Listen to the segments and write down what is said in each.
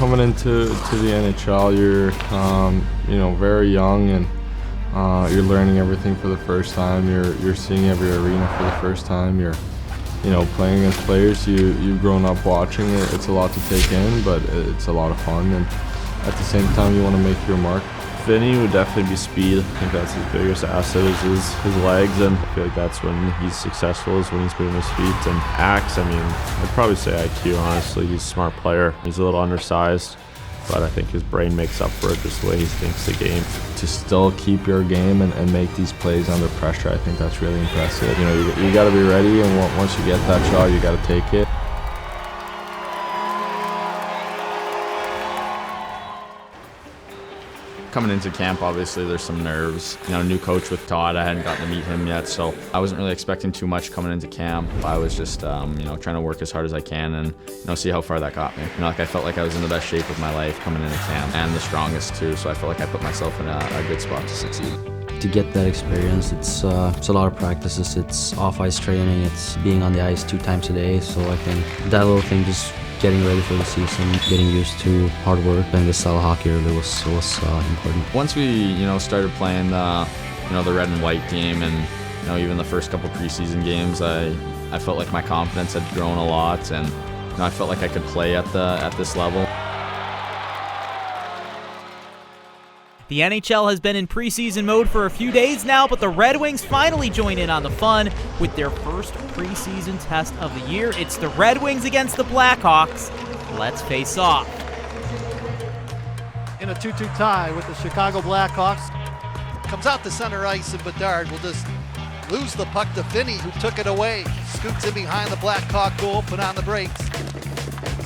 coming into the NHL, you're very young, and you're learning everything for the first time. You're seeing every arena for the first time. You're playing against players you've grown up watching. It's a lot to take in, but it's a lot of fun, and at the same time you want to make your mark. Finnie would definitely be speed. I think that's his biggest asset is his legs, and I feel like that's when he's successful, is when he's moving his feet. And Axe, I mean, I'd probably say IQ, honestly. He's a smart player. He's a little undersized, but I think his brain makes up for it, just the way he thinks the game. To still keep your game and make these plays under pressure, I think that's really impressive. You got to be ready, and once you get that shot, you got to take it. Coming into camp, obviously, there's some nerves. New coach with Todd. I hadn't gotten to meet him yet, so I wasn't really expecting too much coming into camp. I was just, trying to work as hard as I can and, see how far that got me. I felt like I was in the best shape of my life coming into camp, and the strongest too. So I felt like I put myself in a good spot to succeed. To get that experience, it's a lot of practices. It's off-ice training. It's being on the ice 2 times a day. So I think that little thing, just getting ready for the season, getting used to hard work, playing this style of hockey really was important. Once we, started playing the red and white game, and even the first couple preseason games, I felt like my confidence had grown a lot, and I felt like I could play at this level. The NHL has been in preseason mode for a few days now, but the Red Wings finally join in on the fun with their first preseason test of the year. It's the Red Wings against the Blackhawks. Let's face off. In a 2-2 tie with the Chicago Blackhawks. Comes out to center ice, and Bedard will just lose the puck to Finnie, who took it away. Scoots in behind the Blackhawk goal, put on the brakes.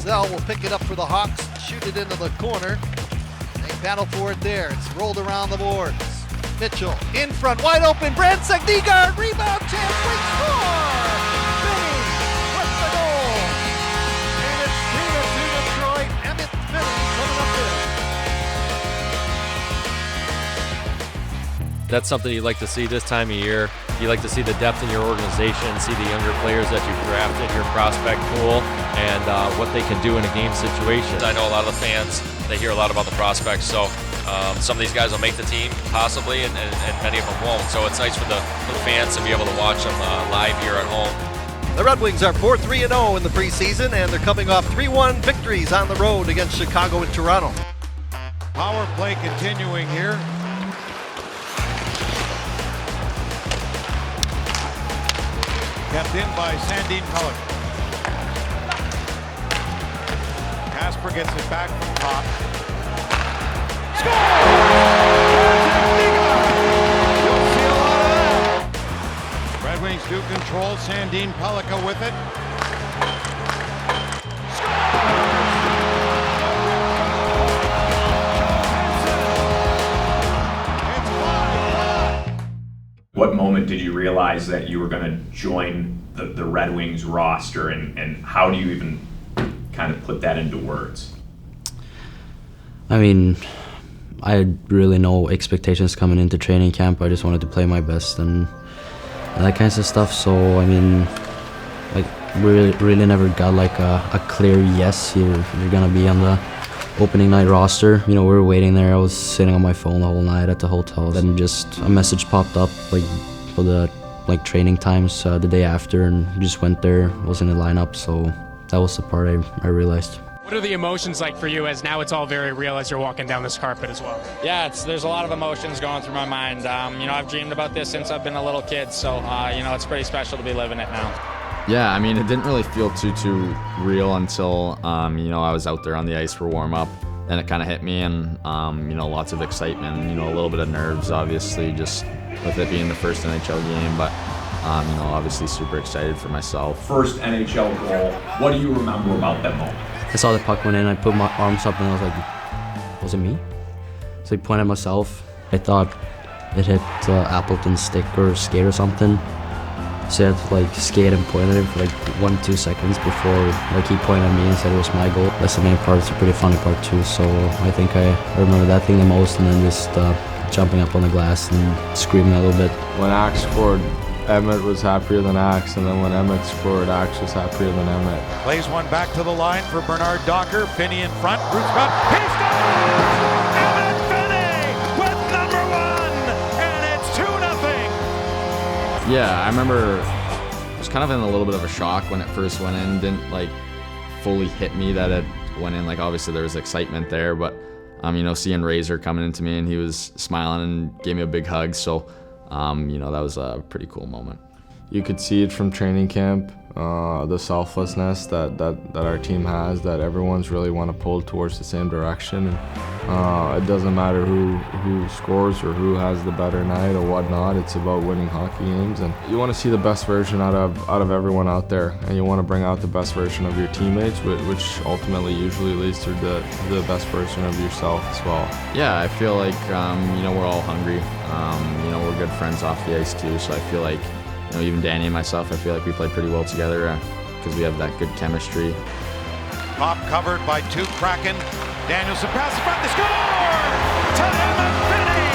Zell will pick it up for the Hawks, shoot it into the corner. Battle for it there. It's rolled around the boards. Mitchell in front, wide open. Branson, Nygaard, rebound chance, we score! Finnie with the goal. And it's 3-2 Detroit. Emmitt Finnie coming up there. That's something you'd like to see this time of year. You like to see the depth in your organization, see the younger players that you've drafted, your prospect pool, and what they can do in a game situation. I know a lot of the fans, they hear a lot about the prospects, so some of these guys will make the team, possibly, and many of them won't. So it's nice for the fans to be able to watch them live here at home. The Red Wings are 4-3-0 in the preseason, and they're coming off 3-1 victories on the road against Chicago and Toronto. Power play continuing here. Kept in by Sandin-Pellikka. Kasper gets it back from top. Score! You'll see a lot of that. Red Wings do control. Sandin-Pellikka with it. What moment did you realize that you were going to join the Red Wings roster, and how do you even kind of put that into words? I mean, I had really no expectations coming into training camp. I just wanted to play my best and that kinds of stuff. So, I mean, like, really never got like a clear yes, you're going to be on the opening night roster. We were waiting there. I was sitting on my phone the whole night at the hotel. Then just a message popped up like for the training times the day after, and just went there, was in the lineup. So that was the part I realized. What are the emotions like for you, as now it's all very real as you're walking down this carpet as well? Yeah, there's a lot of emotions going through my mind. I've dreamed about this since I've been a little kid, so it's pretty special to be living it now. Yeah, I mean, it didn't really feel too real until, I was out there on the ice for warm-up. Then it kind of hit me, and, lots of excitement, a little bit of nerves, obviously, just with it being the first NHL game, but, obviously super excited for myself. First NHL goal, what do you remember about that moment? I saw the puck went in, I put my arms up, and I was like, was it me? So I pointed at myself. I thought it hit Appleton's stick or skate or something. So I had to skate and point at him for 1-2 seconds before he pointed at me and said it was my goal. That's the main part. It's a pretty funny part too. So I think I remember that thing the most, and then just jumping up on the glass and screaming a little bit. When Axe scored, Emmitt was happier than Ax, and then when Emmitt scored, Ax was happier than Emmitt. Plays one back to the line for Bernard Docker. Finnie in front. Roots cut. He scores! Emmitt Finnie with #1, and it's 2-0. Yeah, I remember I was kind of in a little bit of a shock when it first went in. Didn't like fully hit me that it went in. Like obviously there was excitement there, but you know, seeing Razor coming into me and he was smiling and gave me a big hug. So you know, that was a pretty cool moment. You could see it from training camp, the selflessness that our team has, that everyone's really want to pull towards the same direction. And it doesn't matter who scores or who has the better night or whatnot. It's about winning hockey games, and you want to see the best version out of everyone out there, and you want to bring out the best version of your teammates, which ultimately usually leads to the best version of yourself as well. Yeah, I feel like you know, we're all hungry. You know, we're good friends off the ice too, so I feel like, you know, even Danny and myself, I feel like we played pretty well together because we have that good chemistry. Top covered by two Kraken. Danielson pass in front, they score! To Emmitt Finnie!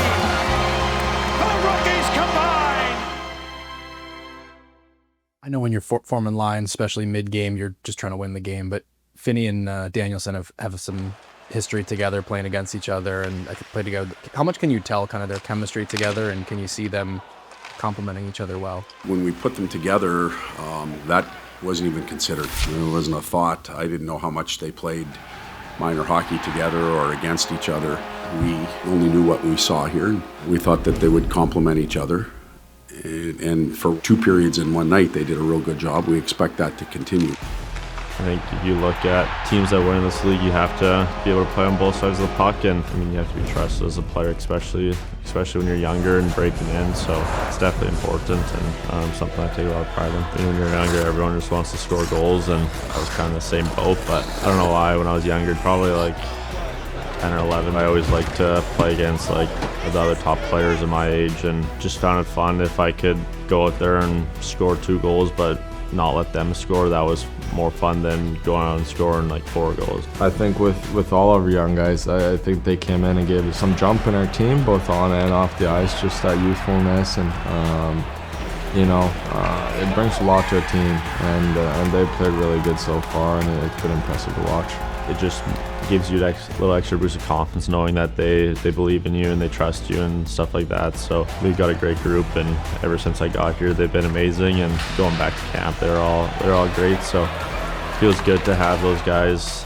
The rookies combine! I know when you're forming lines, especially mid-game, you're just trying to win the game, but Finnie and Danielson have some history together, playing against each other, and I think play together. How much can you tell kind of their chemistry together, and can you see them complementing each other well? When we put them together, that wasn't even considered. It wasn't a thought. I didn't know how much they played minor hockey together or against each other. We only knew what we saw here. We thought that they would complement each other. And for 2 periods in one night, they did a real good job. We expect that to continue. I think if you look at teams that win in this league, you have to be able to play on both sides of the puck, and I mean, you have to be trusted as a player, especially when you're younger and breaking in. So it's definitely important, and something I take a lot of pride in. When you're younger, everyone just wants to score goals, and I was kind of the same boat. But I don't know why. When I was younger, probably like 10 or 11, I always liked to play against like the other top players of my age, and just found it fun if I could go out there and score 2 goals, but not let them score. That was more fun than going out and scoring like 4 goals. I think with all of our young guys, I think they came in and gave us some jump in our team, both on and off the ice, just that youthfulness, and you know, it brings a lot to a team, and they played really good so far, and it's been impressive to watch. It just gives you that little extra boost of confidence knowing that they believe in you and they trust you and stuff like that. So we've got a great group, and ever since I got here, they've been amazing. And going back to camp, they're all great. So it feels good to have those guys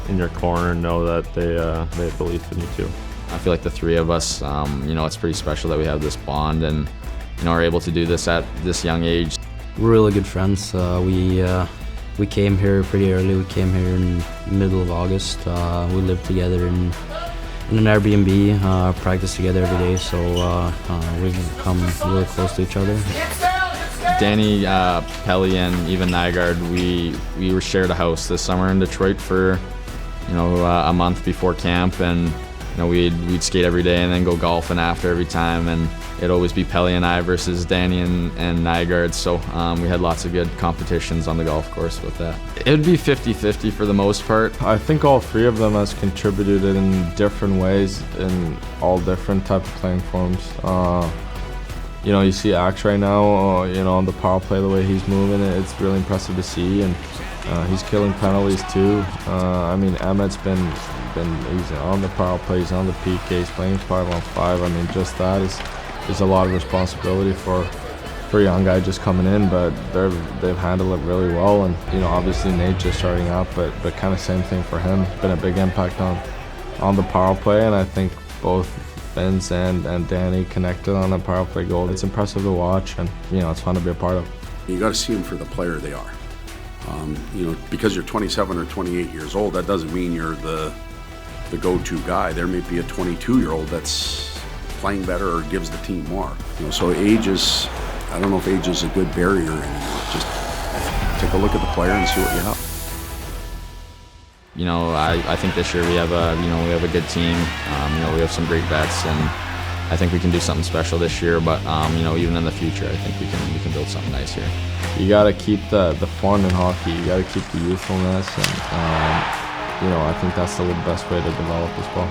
in your corner and know that they have belief in you too. I feel like the 3 of us, you know, it's pretty special that we have this bond and, you know, are able to do this at this young age. We're really good friends. We came here pretty early. We came here in middle of August. We lived together in an Airbnb, practice together every day, so we've become really close to each other. Danny, Pelly, and even Nygaard, we were shared a house this summer in Detroit for, you know, a month before camp, and you know, we'd skate every day and then go golfing after every time, and it'd always be Pelly and I versus Danny and Nygaard, so we had lots of good competitions on the golf course with that. It would be 50-50 for the most part. I think all 3 of them has contributed in different ways in all different type of playing forms. You know, you see Ax right now, you know, on the power play, the way he's moving, it's really impressive to see, and he's killing penalties too. I mean, Emmitt's he's on the power play, he's on the PK, he's playing 5-on-5. I mean, just that is a lot of responsibility for a young guy just coming in, but they've handled it really well. And you know, obviously Nate just starting out, but kind of same thing for him. Been a big impact on the power play, and I think both Vince and Danny connected on a power play goal. It's impressive to watch, and you know, it's fun to be a part of. You got to see them for the player they are. You know, because you're 27 or 28 years old, that doesn't mean you're the go-to guy. There may be a 22-year-old that's playing better or gives the team more. You know, so I don't know if age is a good barrier anymore. Just take a look at the player and see what you have. You know, I think this year we have a good team. You know, we have some great vets, and I think we can do something special this year. But you know, even in the future, I think we can build something nice here. You got to keep the fun in hockey. You got to keep the youthfulness, and you know, I think that's the best way to develop as well.